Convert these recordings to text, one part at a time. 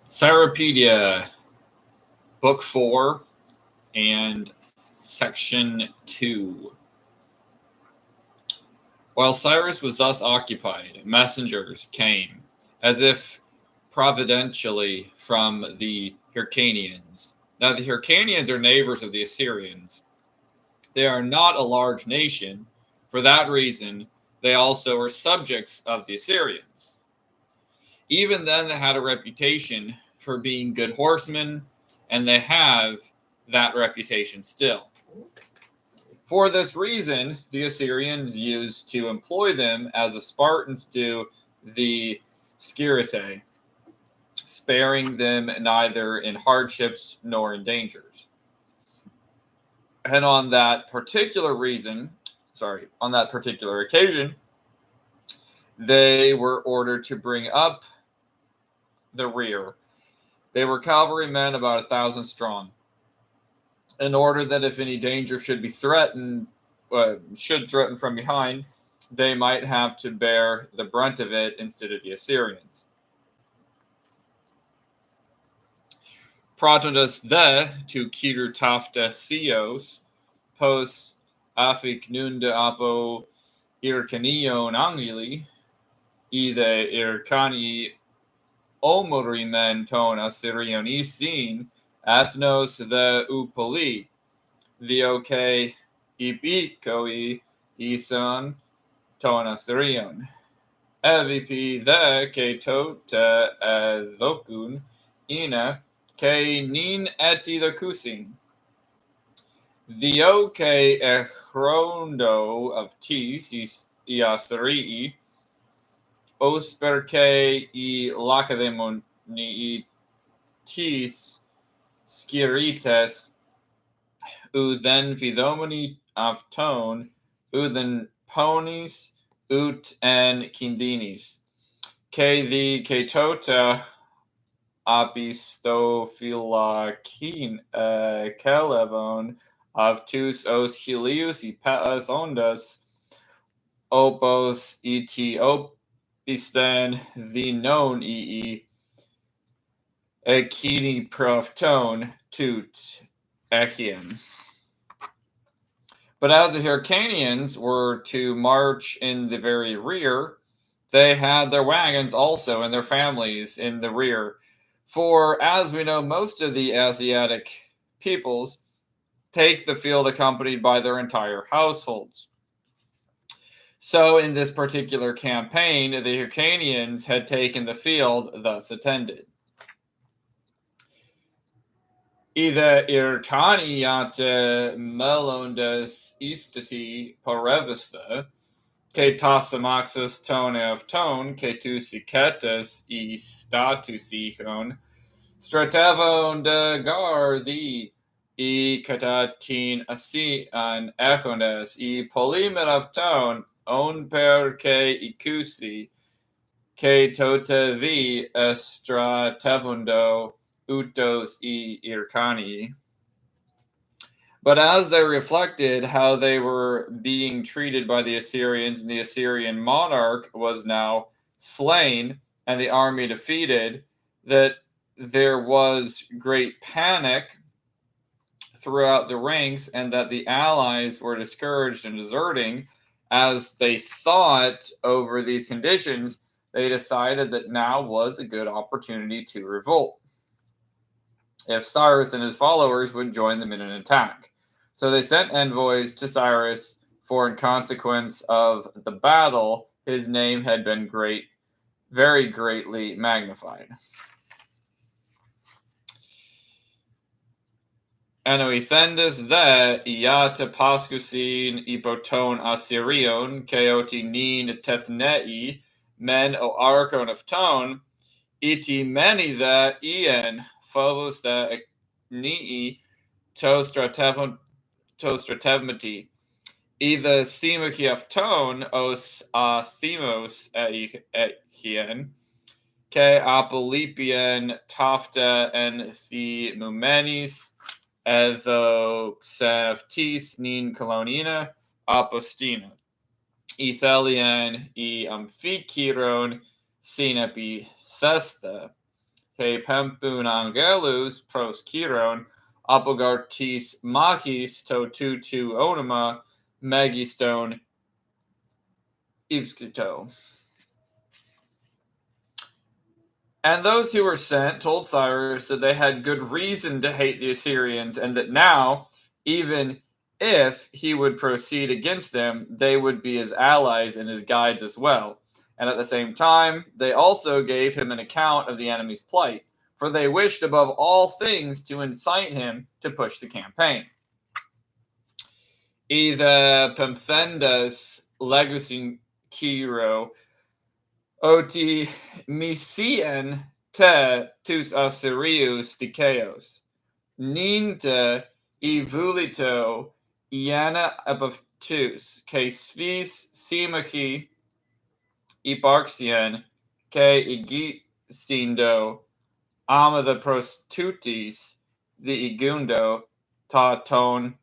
Cyropedia, Book 4, and Section 2. While Cyrus was thus occupied, messengers came, as if providentially, from the Hyrcanians. Now, the Hyrcanians are neighbors of the Assyrians. They are not a large nation. For that reason, they also are subjects of the Assyrians. Even then, they had a reputation for being good horsemen, and they have that reputation still. For this reason, the Assyrians used to employ them as the Spartans do the Sciritae, sparing them neither in hardships nor in dangers. And on that particular occasion, they were ordered to bring up the rear. They were cavalrymen about 1,000 strong, in order that if any danger should threaten from behind, they might have to bear the brunt of it instead of the Assyrians. Protondas the to Kiru Tafta Theos, pos Afiknunda apo Irkanion Angili, ide Irkani Omorimen ton Assyrion Isin, Athnos the Upoli, the OK Ipikoi Ison ton Assyrion. EVP the Ketota Lokun Ina K nin eti the kusin. The OK Echrondo of Tis Iasrii Osperke I Lacedemoni Tis Skirites Uthen Vidomoni of Tone Uthen Ponis Ut and Kindinis K the Ketota Apistophilakin Kelevon of tus os Helius Ipeas Ondas Opos Etiopisten the known Ekini Profton Tut Echian. But as the Hyrcanians were to march in the very rear, they had their wagons also and their families in the rear. For, as we know, most of the Asiatic peoples take the field accompanied by their entire households. So, in this particular campaign, the Hyrcanians had taken the field thus attended. Ida Irkaniate melondes istati porevista, que tasamaxus tone of tone, que tu sicetus e statusichon, stratevon de gardi, e catatin asi an echones, e polimen of tone, on per que icusi, que tota vi estratevundo, utos e ircani. But as they reflected how they were being treated by the Assyrians, and the Assyrian monarch was now slain and the army defeated, that there was great panic throughout the ranks and that the allies were discouraged and deserting, as they thought over these conditions, they decided that now was a good opportunity to revolt, if Cyrus and his followers would join them in an attack. So they sent envoys to Cyrus, for in consequence of the battle, his name had been very greatly magnified. Anoithendus the iata pascusin ipoton Assyrion, keoti nin tethnei, men o archon of tone, iti many the ien, phobos the nii, to stratevmati, either simachi of tone os themos hien, ke apolipian tafta en the mumenis, etho xeftis nin colonina apostina, ethelian e amphichiron sinepi thesta, ke pempun angelus pros chiron, apogartis machis to tutu onoma, megistone ivstito. And those who were sent told Cyrus that they had good reason to hate the Assyrians, and that now, even if he would proceed against them, they would be his allies and his guides as well. And at the same time, they also gave him an account of the enemy's plight, for they wished above all things to incite him to push the campaign. Either Pemphendas legusin Kiro Oti misien te tus Assyrius dikeos. Ninte ivulito iana epaftus, ke svis simachi ibarxien, ke igisindo ama the prostutis, the igundo ta ton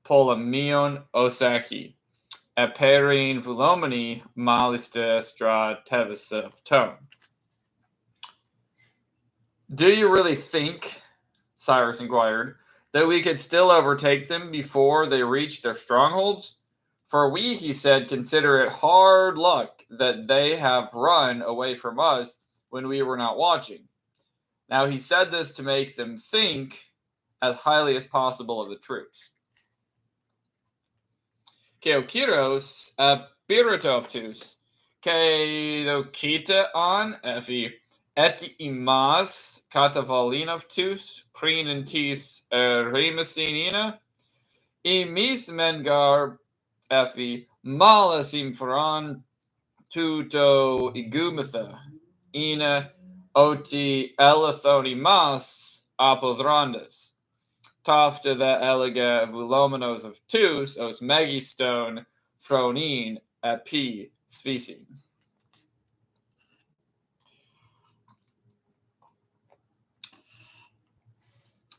polamion osaki. Aperin vulomini malista stra tevisa tone. Do you really think, Cyrus inquired, that we could still overtake them before they reach their strongholds? For we, he said, consider it hard luck that they have run away from us when we were not watching. Now he said this to make them think as highly as possible of the troops. Keokiros Piratoftus, Keokita on Efi, Et imas Katavalinoftus, Prinantis Remasinina, Emis Mengar Efi, Malasim Fran Tuto Igumatha, Ina Oti Elathoni Mas Apodrandas. Tafta the elega vulomenos of tus os megistone phronin epi specie.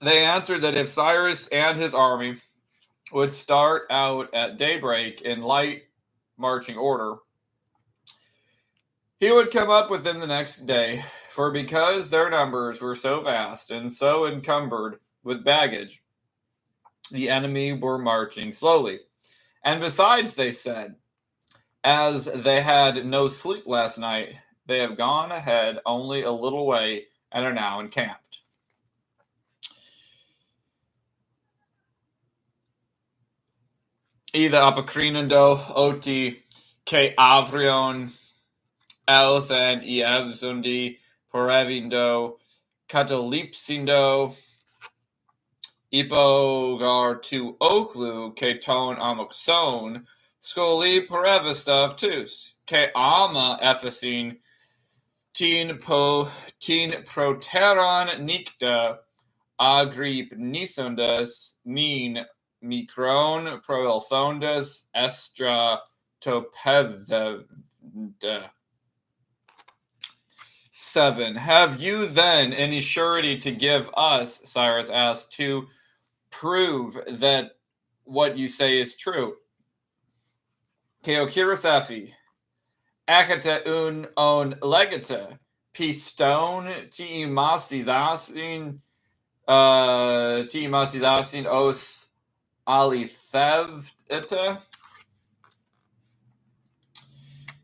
They answered that if Cyrus and his army would start out at daybreak in light marching order, he would come up with them the next day, for because their numbers were so vast and so encumbered with baggage, the enemy were marching slowly. And besides, they said, as they had no sleep last night, they have gone ahead only a little way and are now encamped. Ida apokrinando oti ke avrion elthen ievzundi porevindo katalipsindo ipogar tu oklu ke ton amokson skoli porevistov tus ke ama ephesin tin proteron nikta agrip nisondas min Micron proelthondas estra topethda. 7. Have you then any surety to give us, Cyrus asked, to prove that what you say is true? Keokirasafi, akata un on legata, pistone ti masidasin os alithevta?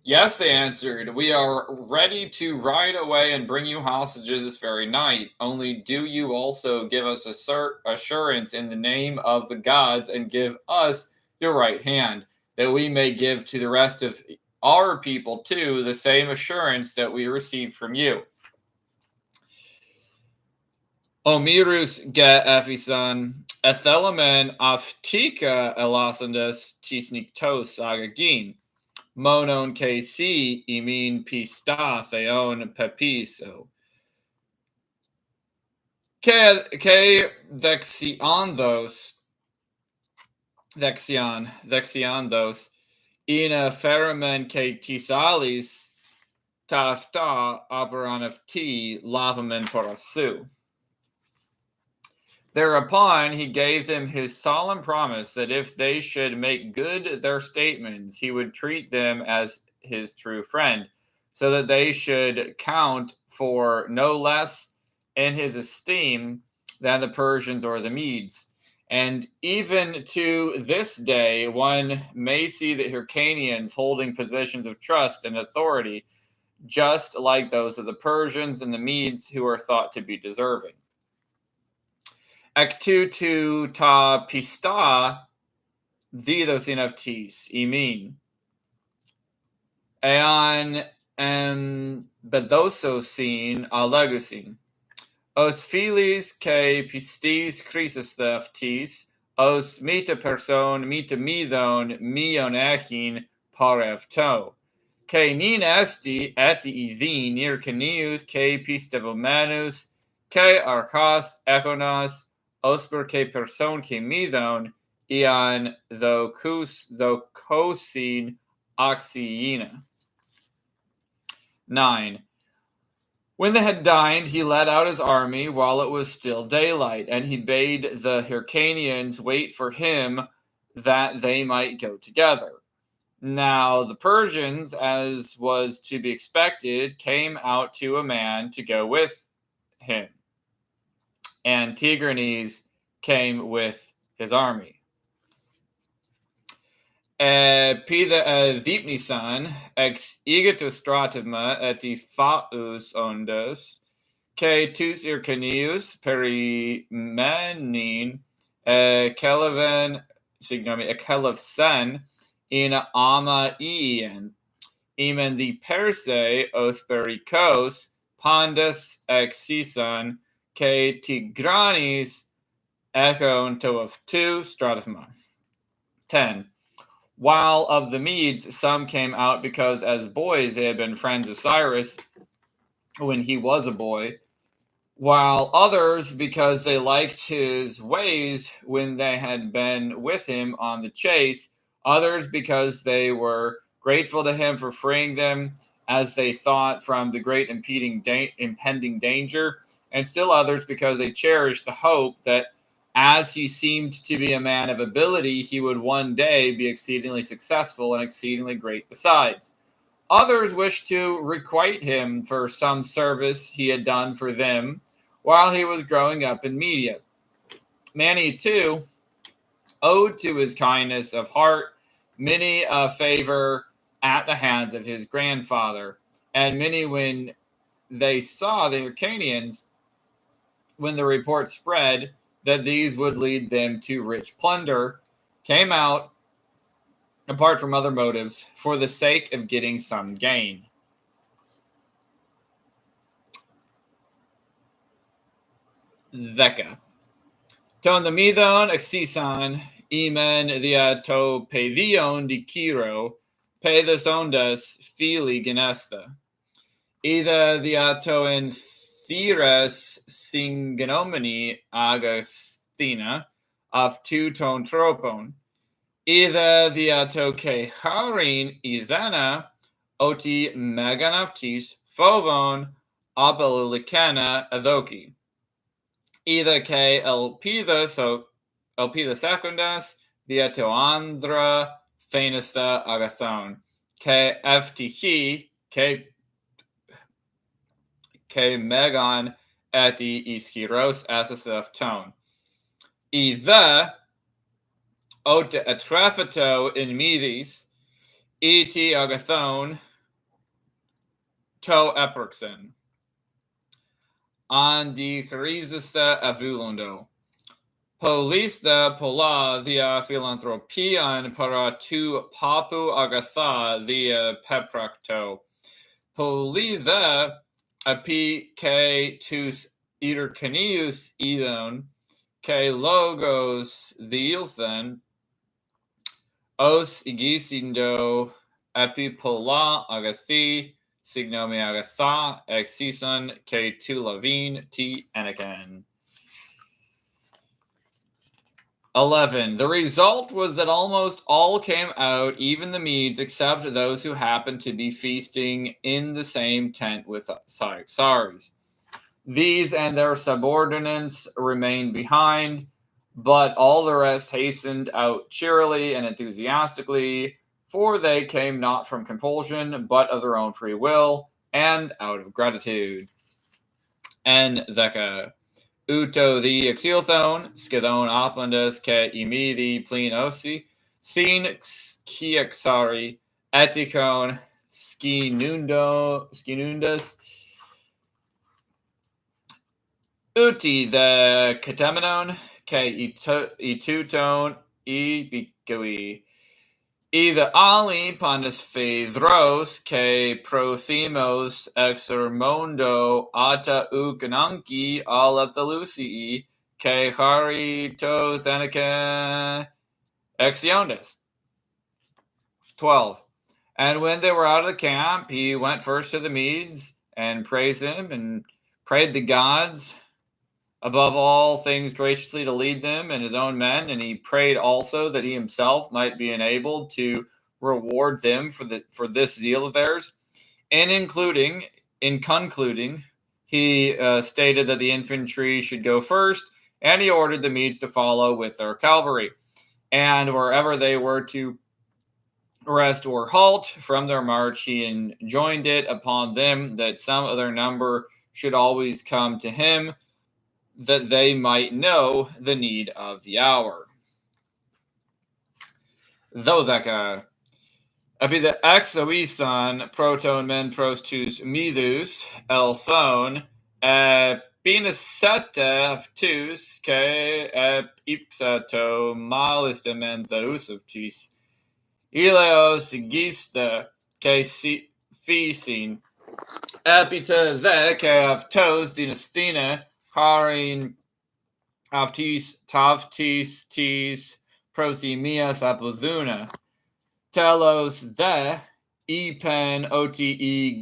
Yes, they answered, we are ready to ride away and bring you hostages this very night. Only do you also give us assurance in the name of the gods and give us your right hand, that we may give to the rest of our people too the same assurance that we received from you. Omirus ge ephisan ethelamen aftika elasandes tisniktos agagin. Monon kc imin pista theon pepiso. Ke dexiondos ina feramen ke tisalis tafta operon of t lavamen porasu. Thereupon he gave them his solemn promise that if they should make good their statements, he would treat them as his true friend, so that they should count for no less in his esteem than the Persians or the Medes. And even to this day, one may see the Hyrcanians holding positions of trust and authority, just like those of the Persians and the Medes, who are thought to be deserving. Ektutu ta pista didos inaptis imin. Ean bedososin alegusin. Os filis ke pistis chrysostheftis, os mita person mita midon mion echin parevto. Ke nin esti eti idin ircanius ke pistevomanus, ke archas echonas, osper ke person ke midon, ian tho kosin oxyina. 9. When they had dined, he led out his army while it was still daylight, and he bade the Hyrcanians wait for him that they might go together. Now the Persians, as was to be expected, came out to a man to go with him, and Tigranes came with his army. Dipnisan ex igatostratima et faus ondos, ke tus Hyrcanius perimenin keleven signomi ekelevsen in ama ien, emen the perse os perikos pandas ex sisan ke Tigranes echon to of 2 stratifma. 10. While of the Medes some came out because as boys they had been friends of Cyrus when he was a boy, while others because they liked his ways when they had been with him on the chase, others because they were grateful to him for freeing them, as they thought, from the great impending danger, and still others because they cherished the hope that as he seemed to be a man of ability, he would one day be exceedingly successful and exceedingly great besides. Others wished to requite him for some service he had done for them while he was growing up in Media. Many, too, owed to his kindness of heart many a favor at the hands of his grandfather, and many, when they saw the Hyrcanians, when the report spread that these would lead them to rich plunder, came out, apart from other motives, for the sake of getting some gain. Veka. Ton the midon exison, emen diatopedion di Kiro, pedas ondas fili genesta. Either diatoen theres singenomini Agustina of 2 ton tropon, either diatoke harin idana oti meganaftis fovon abelicana adoki. Either ke elpida secundas diatoandra fenesta agathon, ke fthi ke megon eti ischiros asaseth ton. Either ot atraphato in midis, eti agathon to eperxen. Andi charisista avulondo. Polista pola dia philanthropian para tu papu agatha dia peprakto. Politha api ke tus Hyrcanius idon, ke logos diilthen, os igisindo epi pola agathi, signomi agatha, exison ke tu lavin ti anakan. 11. The result was that almost all came out, even the Medes, except those who happened to be feasting in the same tent with Cyrus. These and their subordinates remained behind, but all the rest hastened out cheerily and enthusiastically, for they came not from compulsion, but of their own free will, and out of gratitude. en deca. Uto the exilthon, skidon oplandas ke imi the plin osi, sin kiexari, etikon skinundas, uti the katemenon, ke ituton ibikui. Either ali pandas phedros ke prothemos exermondo ata ukananki ala thalusii ke haritos anaka exiondes. 12. And when they were out of the camp, he went first to the Medes and praised him and prayed the gods above all things graciously to lead them and his own men, and he prayed also that he himself might be enabled to reward them for this zeal of theirs. And in concluding, he stated that the infantry should go first, and he ordered the Medes to follow with their cavalry. And wherever they were to rest or halt from their march, he enjoined it upon them that some of their number should always come to him, that they might know the need of the hour. Dodeka. Epi the exoison proton men prostus midus elthon pinaseta of tus ke ipsato malista men theus of tis ileos gista ke fisin epita the ke of tos dinastina harin avtis tavtis tis prothemias apoduna telos the epen ote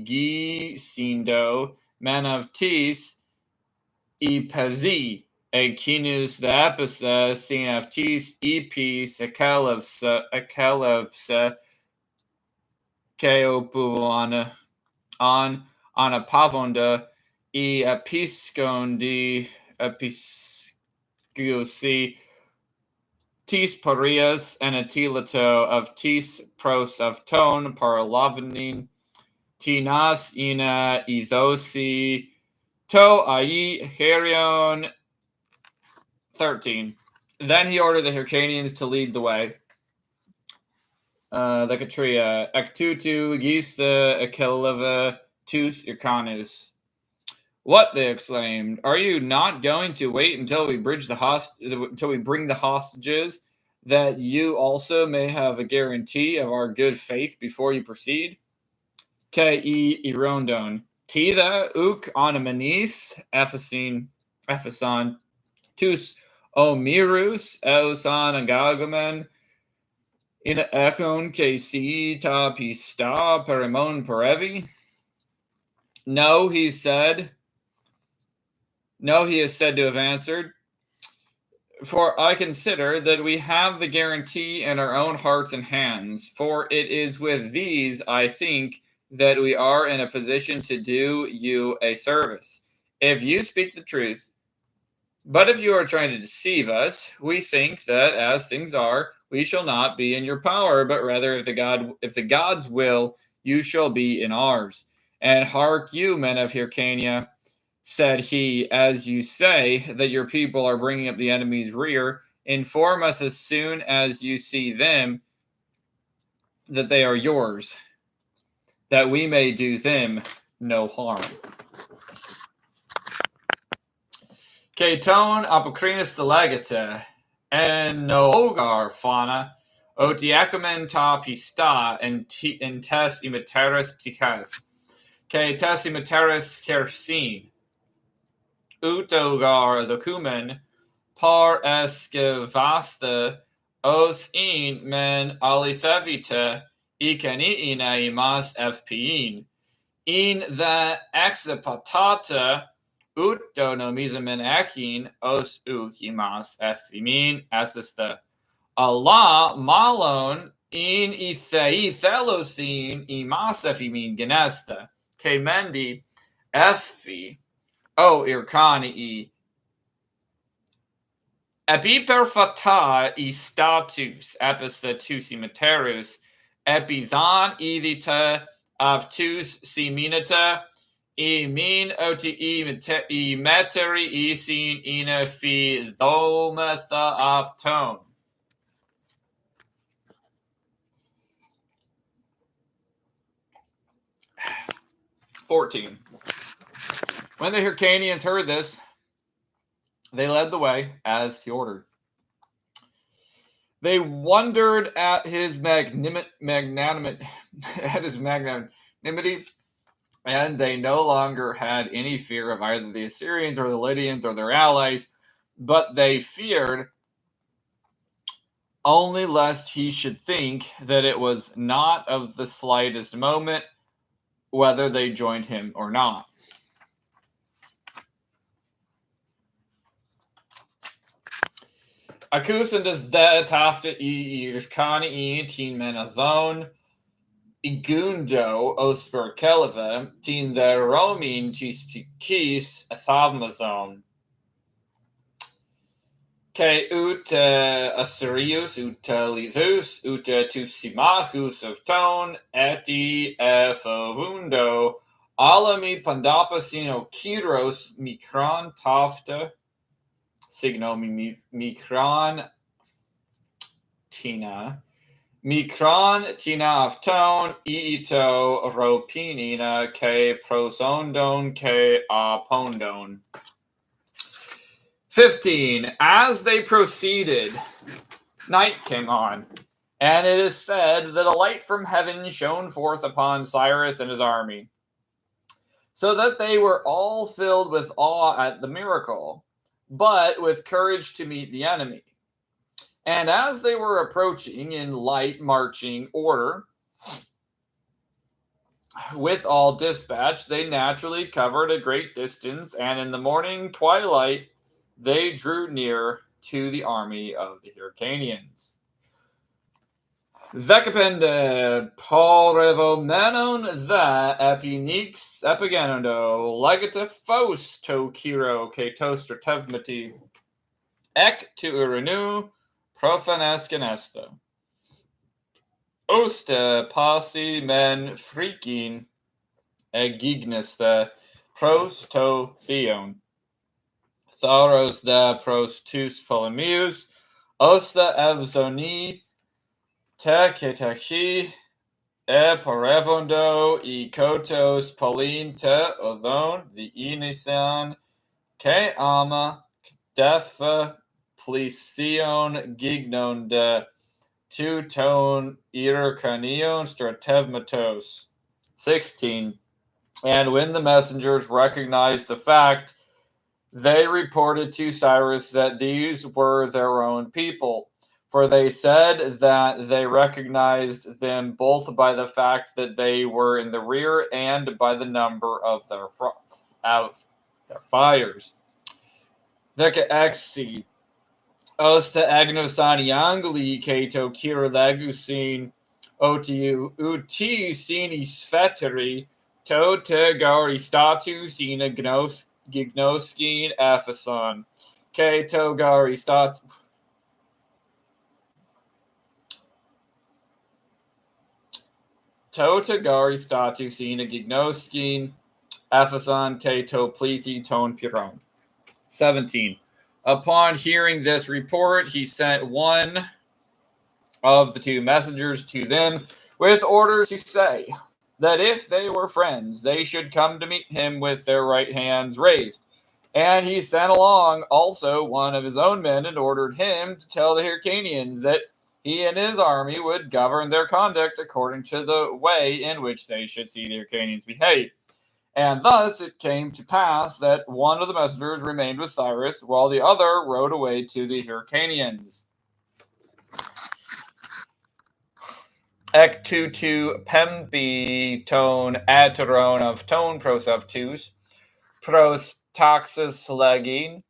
gisindo man of tis epezi ekinus the episa sin of tis epis akelevsa keopu on a pavonda episcondi episcosi tis parias and atilato of tis pros of tone paralavanin tinas ina ethosi to ai herion. 13. Then he ordered the Hyrcanians to lead the way. The Katria Ektutu Gista Akeleva Tus Ircanus. What, they exclaimed, are you not going to wait until we bring the hostages, that you also may have a guarantee of our good faith before you proceed? Ke irondon. Tida uk onomanis Epheson tus omirus eusan agagomen in echon ke si ta pista perimon perevi. No, he is said to have answered, for I consider that we have the guarantee in our own hearts and hands, for it is with these, I think, that we are in a position to do you a service, if you speak the truth. But if you are trying to deceive us, we think that as things are, we shall not be in your power, but rather if the gods will, you shall be in ours. And hark you, men of Hyrcania, said he, as you say that your people are bringing up the enemy's rear, inform us as soon as you see them that they are yours, that we may do them no harm. Keton apocrinus delegata, and no ogar fauna, o diacomen ta pista, and tes imiteris psychas, ke tes imiteris kersin, utogar documen, par escevasta, os in men alithevita, ikaniina imas fpin, in the exapatata, Utto no misamen akin os ukimas efimin asista. Allah malon in ithei thelosin imas efimin genesta. Kemendi efi o irkani epiperfata I status epistatus imaterus epithan idita of tus seminita I min oti I meteri isin ina fi thomatha of tone. 14. When the Hyrcanians heard this, they led the way as he ordered. They wondered at his magnanimity, and they no longer had any fear of either the Assyrians or the Lydians or their allies, but they feared only lest he should think that it was not of the slightest moment whether they joined him or not. Akusendes de tafta I tin menathon igundo osper keleve tin the romin tis athavmazon. Ke ut Assyrius ut Lithus ut Tusimachus of Tone eti efovundo alami pandapasino kiros mikron tafta signo mikron tina of Tone ito ropinina ke prosondon ke apondon. 15. As they proceeded, night came on, and it is said that a light from heaven shone forth upon Cyrus and his army, so that they were all filled with awe at the miracle, but with courage to meet the enemy. And as they were approaching in light marching order, with all dispatch, they naturally covered a great distance, and in the morning twilight, they drew near to the army of the Hyrcanians. Vekapende polrevomenon the epinix epigenondo legate fos to kiro keto stratevmati ek to urenu profanescanesta. Osta pasi men freaking egignes the pros to theon. Thoros the pros tus polemius, osta evzoni te ketachi e porevondo I kotos polin te odon the inisan ke ama defa plision gignon de two-tone ircanion stratevmatos. 16. And when the messengers recognized the fact, they reported to Cyrus that these were their own people, for they said that they recognized them both by the fact that they were in the rear and by the number of their fires. Deca exi osta agnosani angli keto kiralegusin uti sini sfeteri tota gari status in gignoskin epheson keto gari status tota gari status in gignoskin epheson keto plethi ton piron. 17. Upon hearing this report, he sent one of the two messengers to them with orders to say that if they were friends, they should come to meet him with their right hands raised. And he sent along also one of his own men and ordered him to tell the Hyrcanians that he and his army would govern their conduct according to the way in which they should see the Hyrcanians behave. And thus it came to pass that one of the messengers remained with Cyrus, while the other rode away to the Hyrcanians. Ec tutu pembi tone ateron of tone pros of tus, pros taxus legin,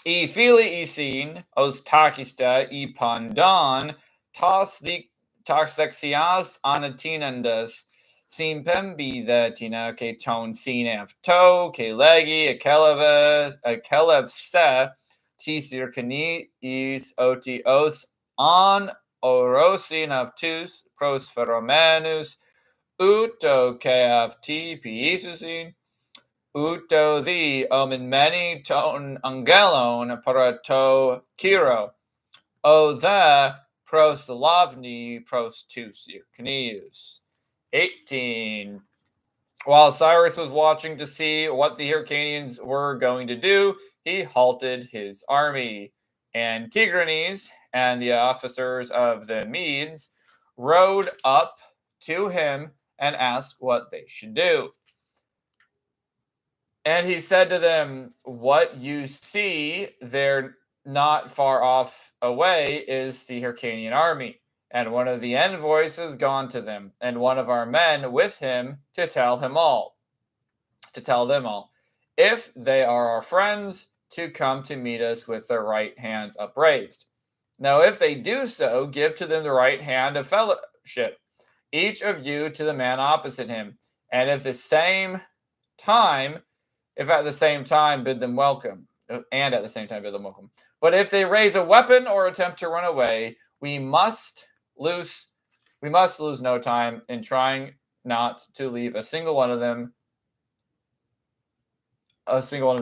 e fili isin, os takista e pandon, tos the taxexias anatinandas, sim pembi the tina ke tone sinef to, ke legi, a kelev se, tisir cani is oti os on orosin of tus, pros feromenus, uto ke of t piesusin, Uto the omen many ton angelon parato kiro. O the proslavni prostus Irkanius. 18. While Cyrus was watching to see what the Hyrcanians were going to do, he halted his army, and Tigranes and the officers of the Medes rode up to him and asked what they should do. And he said to them, "What you see there not far off away is the Hyrcanian army. And one of the envoys has gone to them, and one of our men with him to tell them all, if they are our friends, to come to meet us with their right hands upraised. Now, if they do so, give to them the right hand of fellowship, each of you to the man opposite him, and if at the same time bid them welcome, But if they raise a weapon or attempt to run away, we must lose no time in trying not to leave a single one of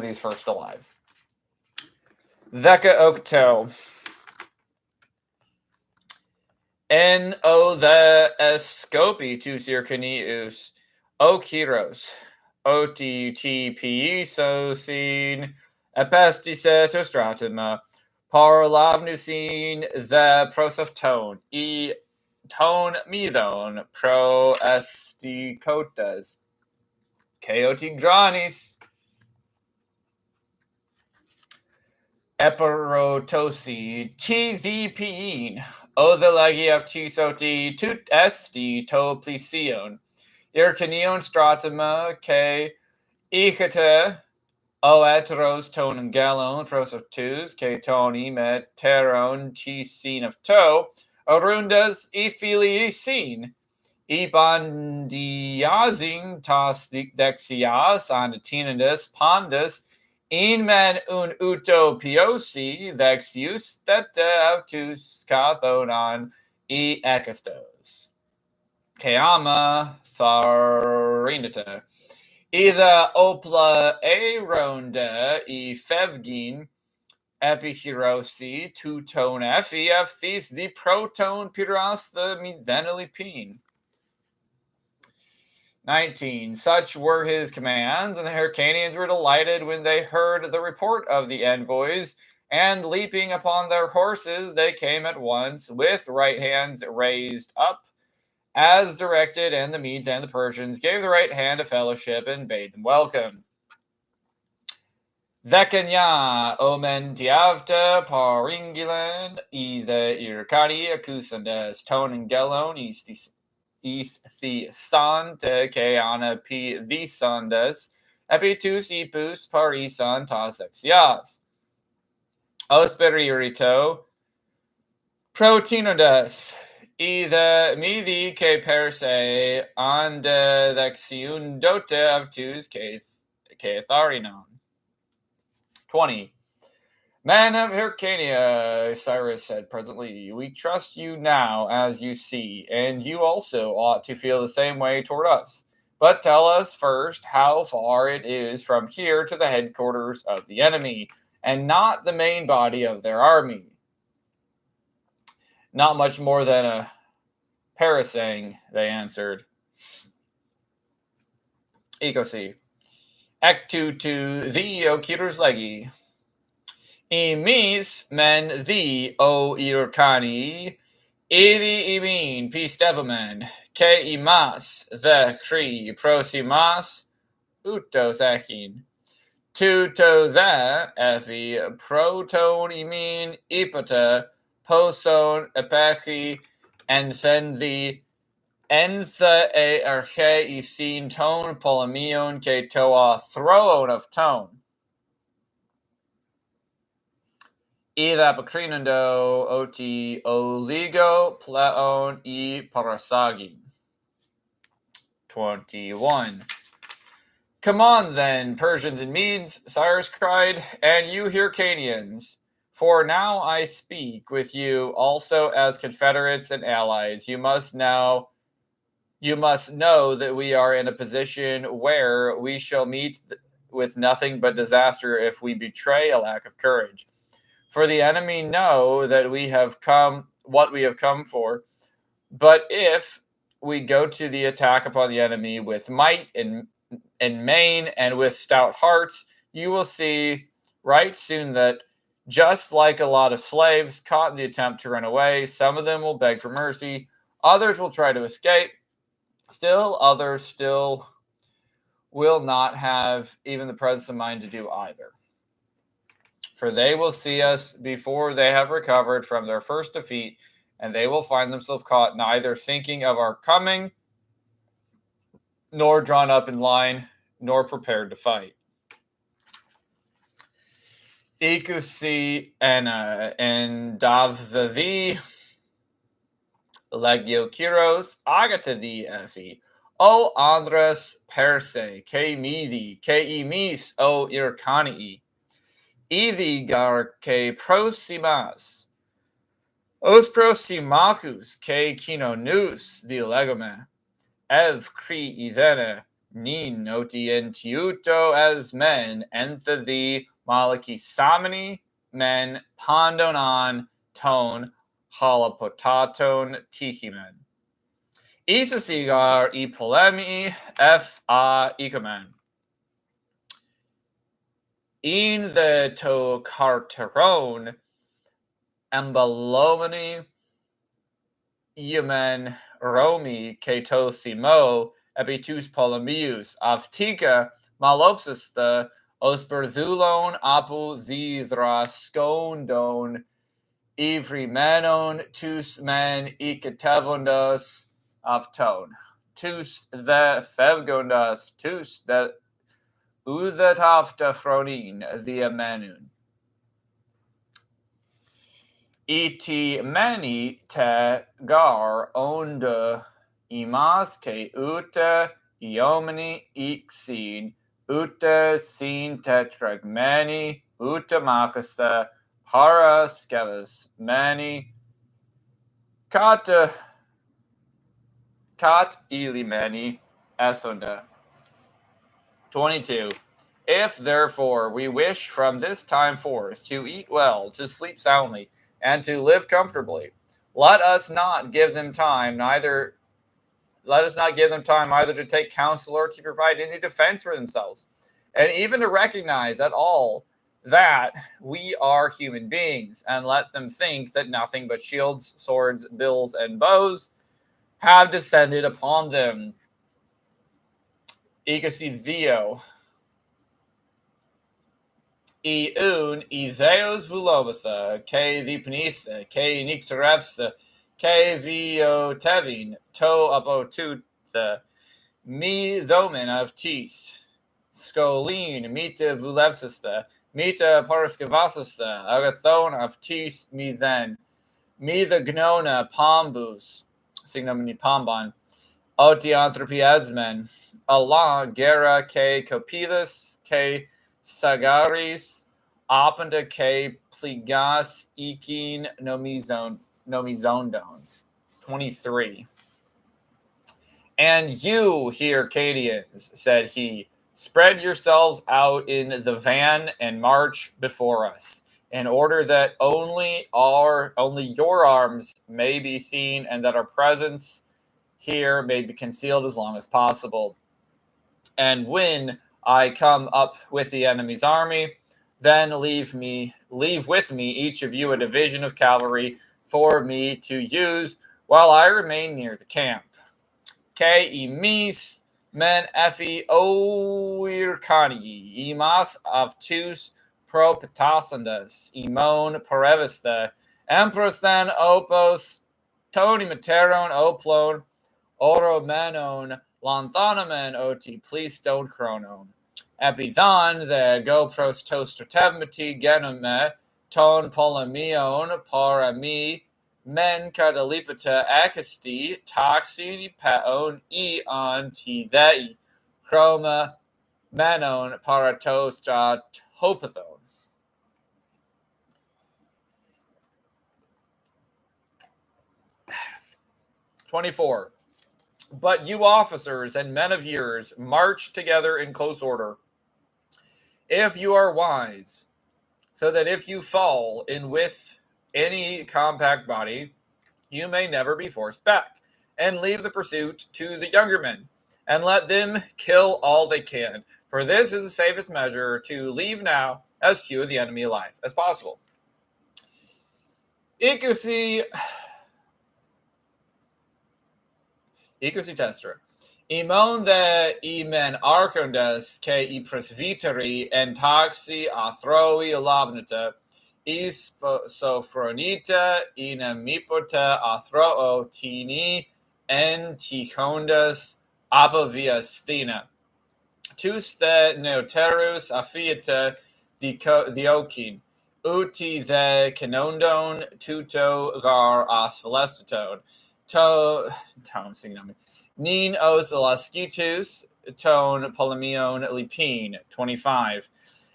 these first alive." Theka Okto. En o the escopi tu circanius, o Kyros, o TTP sosin, epestice to stratuma, parlavnusin the pros of tone, e tone midon pro esticotas, chaotigranis, eperotosi, TVPin, o the legi of tisoti tut esti to plision, ircanion stratuma, ke icete, o eteros ton galon pros of twos, ke toni met teron tisin of to, orundas e filiisin, e bandiazing tas dexias and tinidus pandus, in men un utopiosi vexius autus kathonon e ekastos. Keama tharinata. Either opla aeronda e fevgin epichirosi tuton efi efthis the proton piras the mithenolipine. 19. Such were his commands, and the Hyrcanians were delighted when they heard the report of the envoys, and leaping upon their horses, they came at once with right hands raised up, as directed, and the Medes and the Persians gave the right hand of fellowship and bade them welcome. Vekanya omen tiavta paringilan, the Irkani akusandes tonen gelon eastis the sante ke ana p the sandes epitus ipus parisan tas exias osperito protinodes either midi ke per se and lexiun dote avtus ke tharinon. 20. Men of Hyrcania, Cyrus said presently, we trust you now as you see, and you also ought to feel the same way toward us. But tell us first how far it is from here to the headquarters of the enemy, and not the main body of their army. Not much more than a parasang, they answered. Ecosi. Ectu to thee, O Kiros Legi. Emis men thee, O Irkani, ili imin pistevamen, ke imas the kri prosimas, utos ekin. Tuto the efi proton imin ipota, poson epechi, and then the entha e arche isin ton polemion ke toa throne of tone. Either Pacrinando oti oligo pleon e parasagi. 21. Come on then, Persians and Medes, Cyrus cried, and you Hyrcanians, for now I speak with you also as confederates and allies. You must know that we are in a position where we shall meet with nothing but disaster if we betray a lack of courage. For the enemy know that we have come what we have come for, but if we go to the attack upon the enemy with might and main and with stout hearts, you will see right soon that just like a lot of slaves caught in the attempt to run away, some of them will beg for mercy, others will try to escape, still others still will not have even the presence of mind to do either. For they will see us before they have recovered from their first defeat, and they will find themselves caught neither thinking of our coming, nor drawn up in line, nor prepared to fight. Ikusi and Davzavi Legio Kiros Agata the Efi. O Andres Perse, Ke Midi, Ke Imis, O Irkanii. Idigar Ke Prosimas. Os Prosimacus, Ke Kinonus, the Legome. Ev Kri Idene, Nin Noti Entiuto as men, Entha the Malaki Samani, men Pondonon, Tone, Halapotaton, Tihimen. Isasigar e polemi f a ikomen. In the to carteron embalomani Yemen Romi Ketothimo Epitus Polemius Avtika Malopsis the Osperthulon Apu Zidraskondon Ivrimenon Tus Men Ikatevondos Avton Tus the Fevgondas Tus the Uthatafta Fronin the Amenun. Iti mani te gar onda imas ke uta iomini ixin uta sin tetragmani uta machasta para skevas mani kat ilimani esonda. 22. If therefore we wish from this time forth to eat well, to sleep soundly, and to live comfortably, let us not give them time either to take counsel or to provide any defense for themselves, and even to recognize at all that we are human beings, and let them think that nothing but shields, swords, bills, and bows have descended upon them. Ikasidhio. Iun Izeos Vulobatha, K Vipnista, K Nictorevsta, K Viotevin, To Apotutha, Mi Thomen of Tis, Skolin, Mita Vulevsista, Mita Paraskavasista, Agathon of Tis, Mi then, Mi the Gnona Pombus, Signomini Pomban, Otianthropiasmen, Allah, Gera, K Copilus, K Sagaris, Openda K Pligas, Ekin, Nomizondon. 23. And you, Hyrcanians, said he, spread yourselves out in the van and march before us, in order that only your arms may be seen, and that our presence here may be concealed as long as possible. And when I come up with the enemy's army, then leave with me each of you a division of cavalry for me to use while I remain near the camp. K emis men efi oirkani imas avtus propetasandas imon parevista emprosthen opos toni materon oplon oromenon lanthanamen oti pleaston chronon. Epithan the gopros tostotevmati genome ton polemion parami men kadalipata akasti toxini paon eon tithei chroma menon paratostra hopathon. 24. But you officers and men of years march together in close order, if you are wise, so that if you fall in with any compact body, you may never be forced back, and leave the pursuit to the younger men, and let them kill all they can. For this is the safest measure, to leave now as few of the enemy alive as possible. Ikusi testra. Imon de imen arcondes ke I presviteri en taxi athroi labnata is sophronita in amipota athroo tini en tichondas apavias thina. Tus the neoterus afiata diokin. Uti the canondon tuto gar asphalestone. Tom singing on me. Nin os elaskitus ton polemion lipine. 25.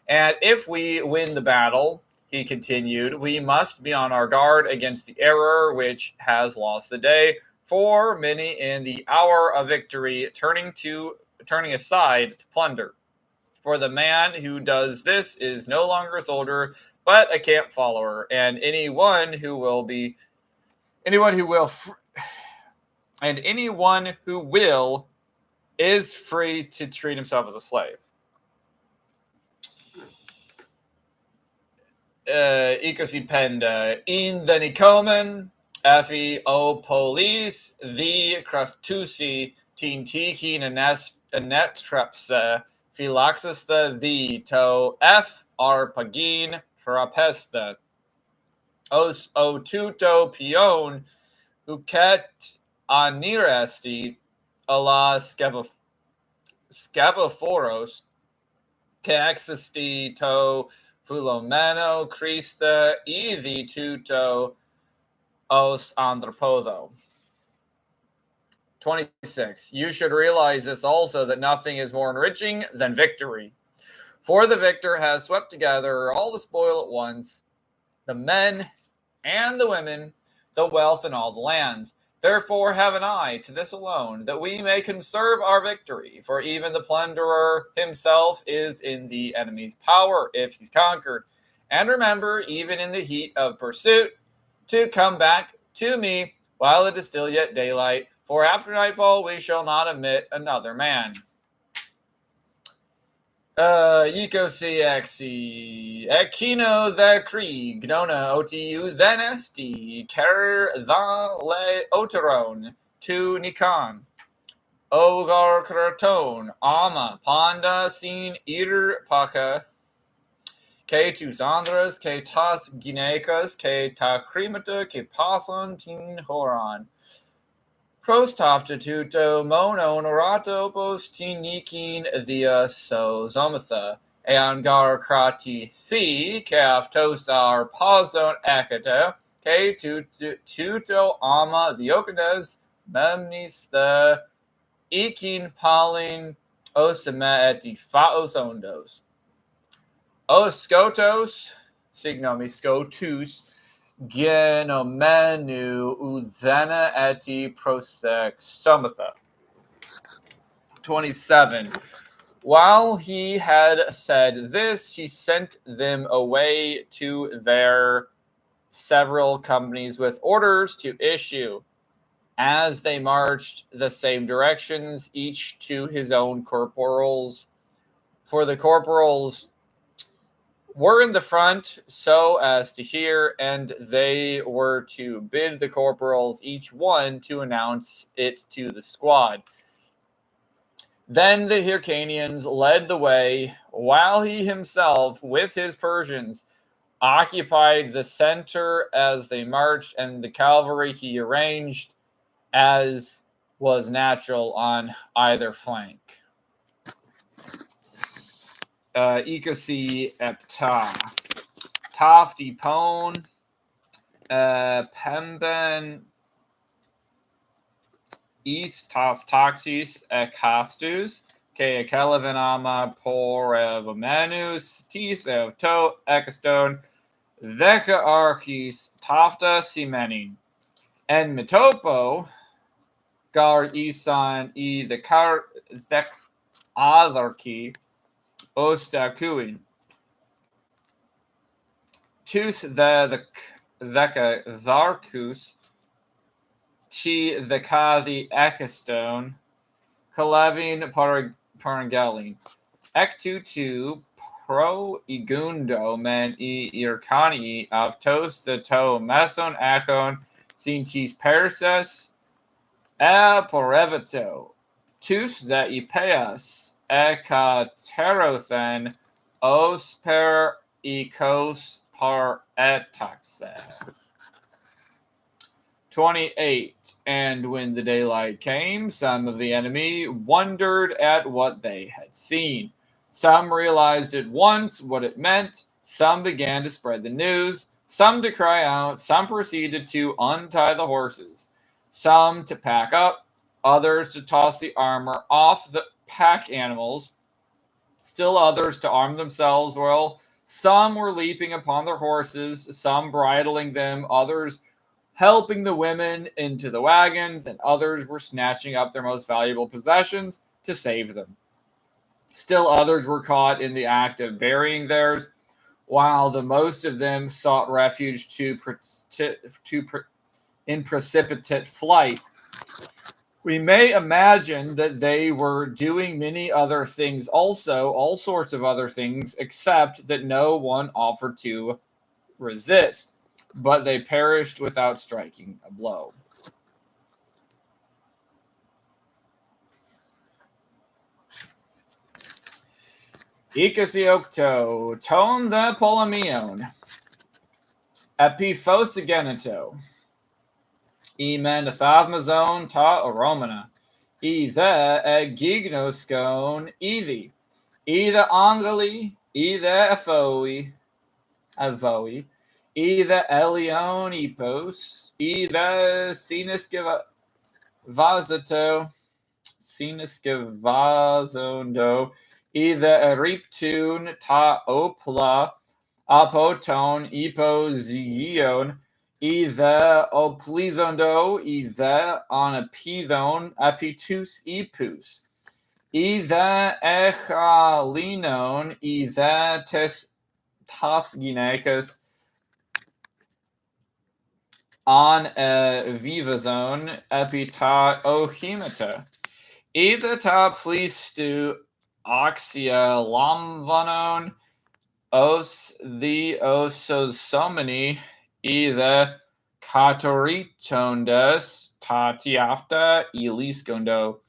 And if we win the battle, he continued, we must be on our guard against the error which has lost the day, for many in the hour of victory turning aside to plunder. For the man who does this is no longer a soldier, but a camp follower, and anyone who will is free to treat himself as a slave. Ecosipenda in the Nicomen, Efi o Polis, the Crastusi, Tintikin Anetrepse, Philoxista the to F Arpagin, Frapesta, Os o Tuto Pion, Uket Aniresti, ala Scavophoros, Caxisti to Fulomeno Christa Ethi tuto os anthropodo. 26. You should realize this also, that nothing is more enriching than victory. For the victor has swept together all the spoil at once, the men and the women, the wealth and all the lands. Therefore have an eye to this alone, that we may conserve our victory. For even the plunderer himself is in the enemy's power, if he's conquered. And remember, even in the heat of pursuit, to come back to me while it is still yet daylight. For after nightfall we shall not admit another man. Ecosexi Ekino the Krieg Nona Otu then Esti Ker the Le Oteron to Nikon Ogar Kraton Ama Panda Sin Ir Paka K to Sandras K Tas Ginekas K Takrimata K Pason Tin Horan Prostofta tuto mono norato postinikin thea so zomatha eangar krati thi kaftosar pozon akata k tuto ama theokanes memnis the ekin palin osama et faos ondos oskotos signomi scotus Genomenu uzena eti prosec somatha. 27. While he had said this, he sent them away to their several companies with orders to issue. As they marched the same directions, each to his own corporals. For the corporals were in the front so as to hear, and they were to bid the corporals each one to announce it to the squad. Then the Hyrcanians led the way, while he himself, with his Persians, occupied the center as they marched, and the cavalry he arranged as was natural on either flank. Ecosi epta. Tafti pone. Pemben. East tas taxis ekastus. Ke kelevanama porevomanus. Tis of to ekastone. Theka archis tafta simenin. En metopo. Gar isan e the car thek otherki. ostakuin. Tus the tharkus, ti the kadi ekastone, kalevin parangelin. Ektutu pro igundo men irkani of tos the to meson akon sintis perses porevito. Tus the ipeas ekaterothen os per ecos par etaxe. 28. And when the daylight came, some of the enemy wondered at what they had seen. Some realized at once what it meant. Some began to spread the news. Some to cry out. Some proceeded to untie the horses. Some to pack up. Others to toss the armor off the pack animals. Still others to arm themselves well. Some were leaping upon their horses. Some bridling them. Others helping the women into the wagons, and others were snatching up their most valuable possessions to save them. Still others were caught in the act of burying theirs, while the most of them sought refuge in precipitate flight. We may imagine that they were doing many other things also, all sorts of other things, except that no one offered to resist, but they perished without striking a blow. Ikasiokto, ton the polemion, epiphosagenito, emen thavmazon ta aromana, either gignoskon, either angali, either avoi, either elion epos, either sinuskevazondo, either eriptun ta opla, apoton epozion, either oplizondo, either anapithon, apitus epus, either echalinon, either tasginecus, on a vivazone epita ohimata, either ta plistu oxia lamvanon, os the ososomini, either katoritondas tatiafta eliscondo,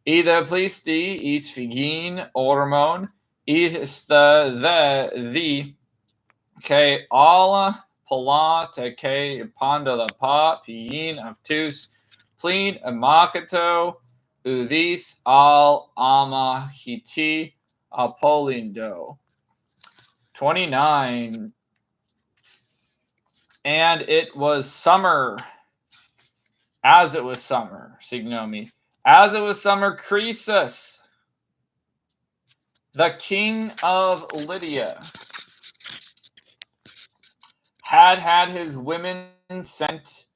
either plisti isfigin ormon, is the ke alla Pala te ke pandala pa piin avtus plin amakato udis al amahiti apolindo. 29. And it was summer. As it was summer, signomi. As it was summer, Croesus, the king of Lydia, had his women sent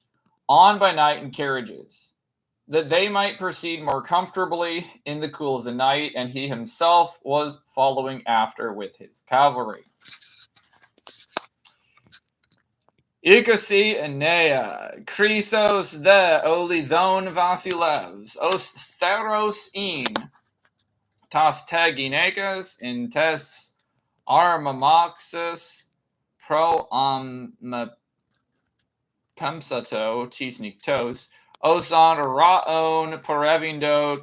on by night in carriages, that they might proceed more comfortably in the cool of the night, and he himself was following after with his cavalry. Ikasi Enea, Chrysos the Olithon Vasilevs, Os Theros in, Tas Teginekas, in Tes Armamoxus, Pro Pemsato, Tisniktos, Osan Raon Perevindo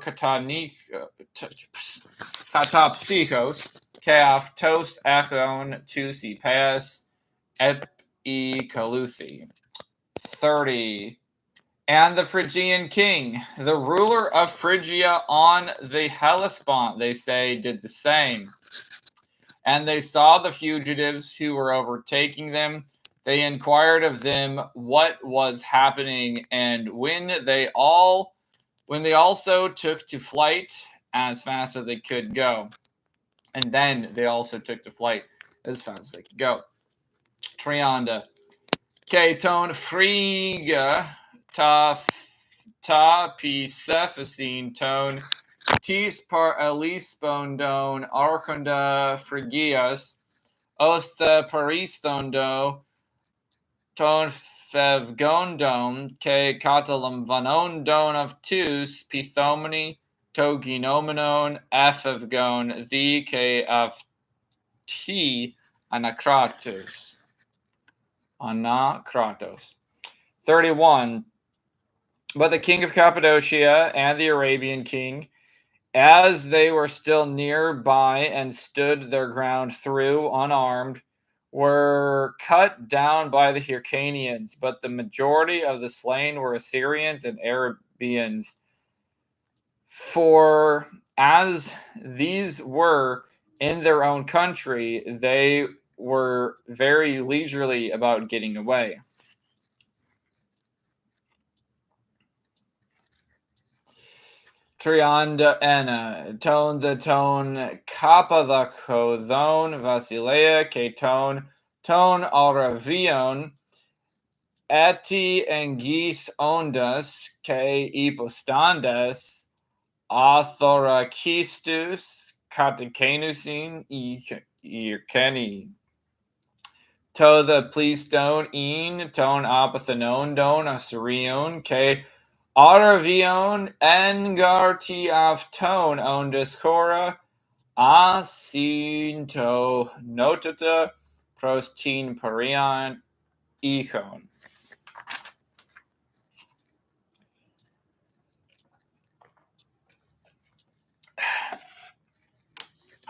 Katapsikos, Kaf Tos Echon Tusi Pass, Epikaluthi. 30. And the Phrygian king, the ruler of Phrygia on the Hellespont, they say, did the same. And they saw the fugitives who were overtaking them. They inquired of them what was happening, and when they also took to flight as fast as they could go. And then they also took to flight as fast as they could go. Trianda. Keton Friga ta Picephacine tone tis par elispondon arconda Phrygias, osta paristondo ton fevgondon ke catalum vanondon of tus pithomini to genomenon ephevgon the ke of t anacratus. 31. But the king of Cappadocia and the Arabian king, as they were still nearby and stood their ground through unarmed, were cut down by the Hyrcanians, but the majority of the slain were Assyrians and Arabians. For as these were in their own country, they were very leisurely about getting away. Trianda Enna, tone the tone kappa the kodon Vasilea ketone tone auravion eti engis ondas ke ipostandas athorakistus katekenusin irkeni. To the pleistone in tone apathanon don assyrion ke Aravion engarti afton ondes chora asinto notata prostin parion econ.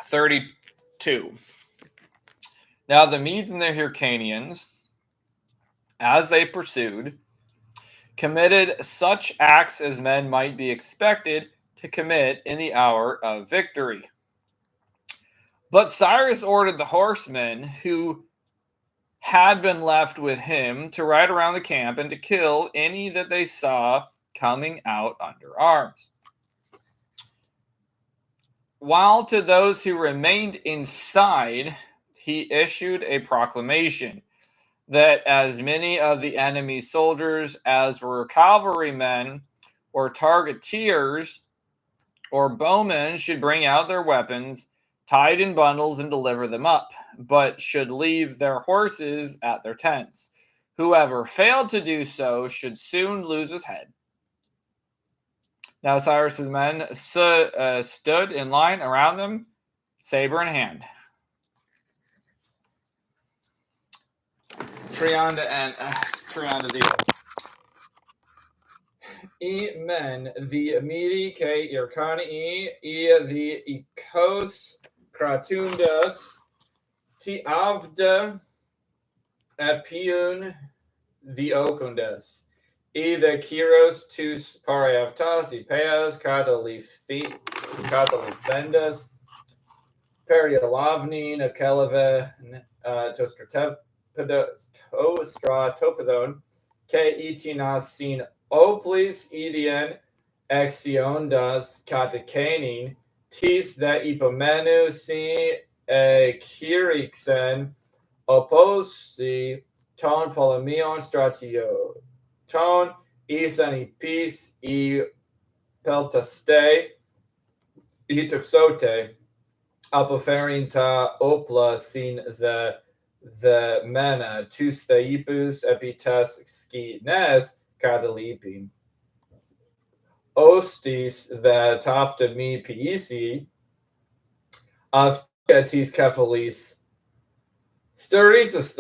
32. Now the Medes and the Hyrcanians, as they pursued, committed such acts as men might be expected to commit in the hour of victory. But Cyrus ordered the horsemen who had been left with him to ride around the camp and to kill any that they saw coming out under arms. While to those who remained inside, he issued a proclamation that as many of the enemy's soldiers as were cavalrymen or targeteers or bowmen should bring out their weapons, tied in bundles, and deliver them up, but should leave their horses at their tents. Whoever failed to do so should soon lose his head. Now Cyrus's men stood in line around them, saber in hand. Trianda the men the midi ke irkani the ikos kratundas ti avda apiun the okundas the kiros tus pariavtas ipeas catalifendas perialavnin akeleve tostratopodon ke itinas sin oplis idien exiondas katekenin tis the ipomenu si kirixen oposi ton polemion stratio ton isan ipis I peltaste I tuxote apoferin ta opla sin the mena tus theipus epitas skines catalipin ostis the tafta mi piisi of tis cephalis sterisis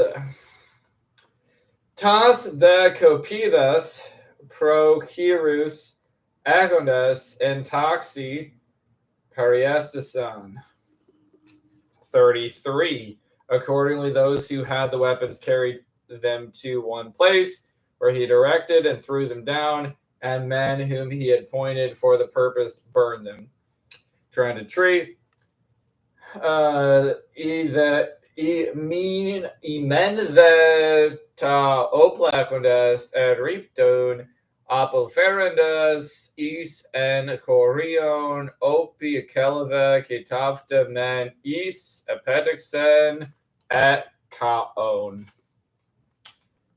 tas the copidas prochirus agondas and toxi periestason. 33. Accordingly, those who had the weapons carried them to one place where he directed and threw them down, and men whom he had appointed for the purpose burned them. Trying to treat men the oplacondas et ripton apoferendas is en chorion opi keleve kitafta men is apetixen et kaon.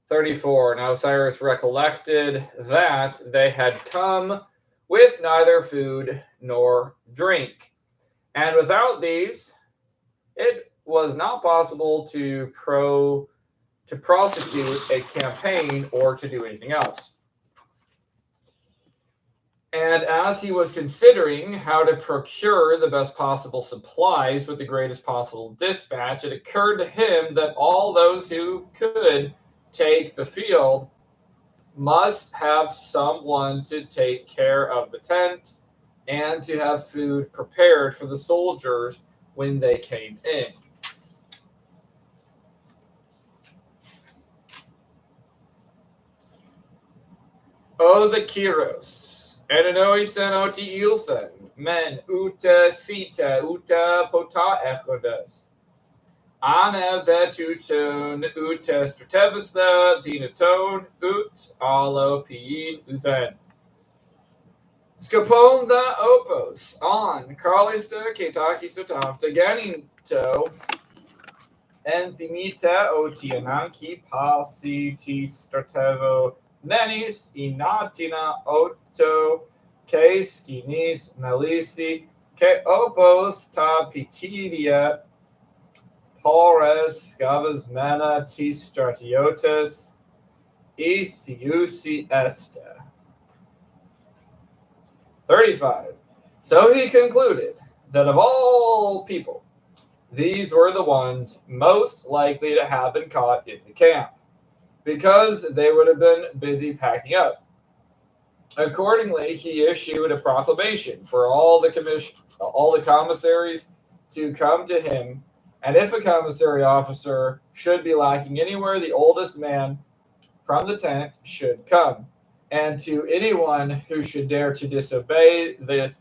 34. Now Cyrus recollected that they had come with neither food nor drink. And without these, it was not possible to prosecute a campaign or to do anything else. And as he was considering how to procure the best possible supplies with the greatest possible dispatch, it occurred to him that all those who could take the field must have someone to take care of the tent and to have food prepared for the soldiers when they came in. O the Kyros. Enanoisen oti ilthen, men uta sita uta pota echodas. Ane vetuton uta stratevista dinaton ut alo pien uthen. Scopon the opos on Carlista ketaki sotafta ganinto enthymita otiananki pasi ti stratevo nenis inatina oto ke skinis melisi ke opos ta pitidia pores scavas mana ti stratiotus isiusi este. 35. So he concluded that of all people, these were the ones most likely to have been caught in the camp, because they would have been busy packing up. Accordingly, he issued a proclamation for all the commissaries to come to him, and if a commissary officer should be lacking anywhere, the oldest man from the tent should come. And to anyone who should dare to disobey the